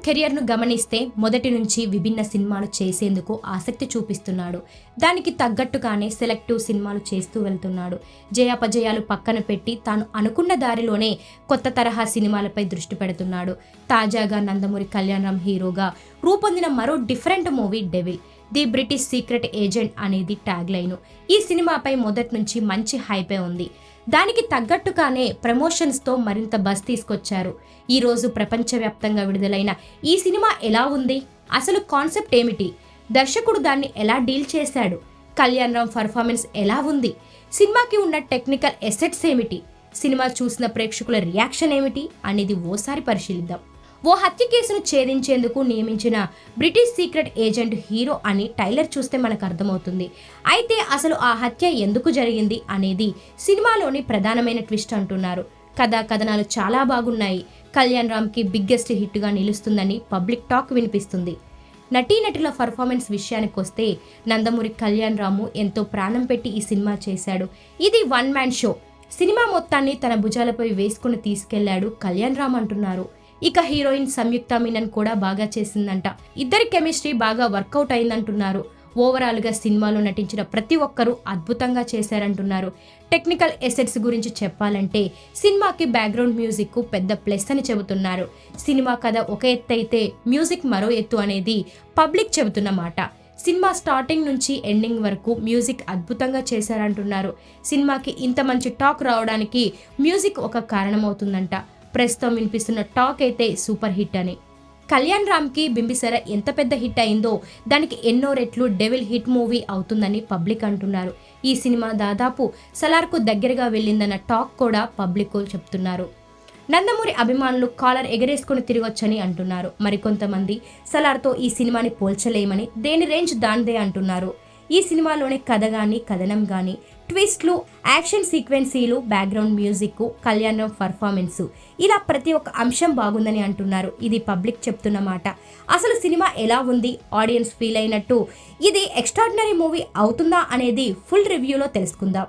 కెరియర్ను గమనిస్తే మొదటి నుంచి విభిన్న సినిమాలు చేసేందుకు ఆసక్తి చూపిస్తున్నాడు. దానికి తగ్గట్టుగానే సెలెక్టివ్ సినిమాలు చేస్తూ వెళ్తున్నాడు. జయాపజయాలు పక్కన పెట్టి తాను అనుకున్న దారిలోనే కొత్త తరహా సినిమాలపై దృష్టి పెడుతున్నాడు. తాజాగా నందమూరి కళ్యాణరామ్ హీరోగా రూపొందిన మరో different movie devil the British secret agent అనేది ట్యాగ్ లైన్. ఈ సినిమాపై మొదటి నుంచి మంచి హైపే ఉంది. దానికి తగ్గట్టుగానే ప్రమోషన్స్తో మరింత బజ్ తీసుకొచ్చారు. ఈరోజు ప్రపంచవ్యాప్తంగా విడుదలైన ఈ సినిమా ఎలా ఉంది, అసలు కాన్సెప్ట్ ఏమిటి, దర్శకుడు దాన్ని ఎలా డీల్ చేశాడు, కళ్యాణ్ రామ్ పర్ఫార్మెన్స్ ఎలా ఉంది, సినిమాకి ఉన్న టెక్నికల్ ఎసెట్స్ ఏమిటి, సినిమా చూసిన ప్రేక్షకుల రియాక్షన్ ఏమిటి అనేది ఓసారి పరిశీలిద్దాం. ఓ హత్య కేసును ఛేదించేందుకు నియమించిన బ్రిటిష్ సీక్రెట్ ఏజెంట్ హీరో అని టైలర్ చూస్తే మనకు అర్థమవుతుంది. అయితే అసలు ఆ హత్య ఎందుకు జరిగింది అనేది సినిమాలోని ప్రధానమైన ట్విస్ట్ అంటున్నారు. కథనాలు చాలా బాగున్నాయి. కళ్యాణ్ రామ్కి బిగ్గెస్ట్ హిట్గా నిలుస్తుందని పబ్లిక్ టాక్ వినిపిస్తుంది. నటీనటుల పర్ఫార్మెన్స్ విషయానికొస్తే నందమూరి కళ్యాణ్ రాము ఎంతో ప్రాణం పెట్టి ఈ సినిమా చేశాడు. ఇది వన్ మ్యాన్ షో. సినిమా మొత్తాన్ని తన భుజాలపై వేసుకుని తీసుకెళ్లాడు కళ్యాణ్ రామ్ అంటున్నారు. ఇక హీరోయిన్ సంయుక్త మీనన్ కూడా బాగా చేసిందంట. ఇద్దరి కెమిస్ట్రీ బాగా వర్కౌట్ అయిందంటున్నారు. ఓవరాల్గా సినిమాలో నటించిన ప్రతి ఒక్కరూ అద్భుతంగా చేశారంటున్నారు. టెక్నికల్ ఎసెట్స్ గురించి చెప్పాలంటే సినిమాకి బ్యాక్గ్రౌండ్ మ్యూజిక్ పెద్ద ప్లస్ అని చెబుతున్నారు. సినిమా కథ ఒక ఎత్తు అయితే మ్యూజిక్ మరో ఎత్తు అనేది పబ్లిక్ చెబుతున్న మాట. సినిమా స్టార్టింగ్ నుంచి ఎండింగ్ వరకు మ్యూజిక్ అద్భుతంగా చేశారంటున్నారు. సినిమాకి ఇంత మంచి టాక్ రావడానికి మ్యూజిక్ ఒక కారణమవుతుందంట. ప్రస్తుతం వినిపిస్తున్న టాక్ అయితే సూపర్ హిట్ అని. కళ్యాణ్ రామ్కి బింబిసార ఎంత పెద్ద హిట్ అయిందో దానికి ఎన్నో రెట్లు డెవిల్ హిట్ మూవీ అవుతుందని పబ్లిక్ అంటున్నారు. ఈ సినిమా దాదాపు సలార్కు దగ్గరగా వెళ్ళిందన్న టాక్ కూడా పబ్లిక్ చెప్తున్నారు. నందమూరి అభిమానులు కాలర్ ఎగరేసుకుని తిరగొచ్చని అంటున్నారు. మరికొంతమంది సలార్తో ఈ సినిమాని పోల్చలేమని, దేని రేంజ్ దానిదే అంటున్నారు. ఈ సినిమాలోని కథ కానీ కథనం కానీ, ట్విస్ట్లు, యాక్షన్ సీక్వెన్సీలు, background music, Kalyan Ram performance, ఇలా ప్రతి ఒక్క అంశం బాగుందని అంటున్నారు. ఇది పబ్లిక్ చెప్తున్న మాట. అసలు సినిమా ఎలా ఉంది, ఆడియన్స్ ఫీల్ అయినట్టు ఇది ఎక్స్ట్రాడినరీ మూవీ అవుతుందా అనేది ఫుల్ రివ్యూలో తెలుసుకుందాం.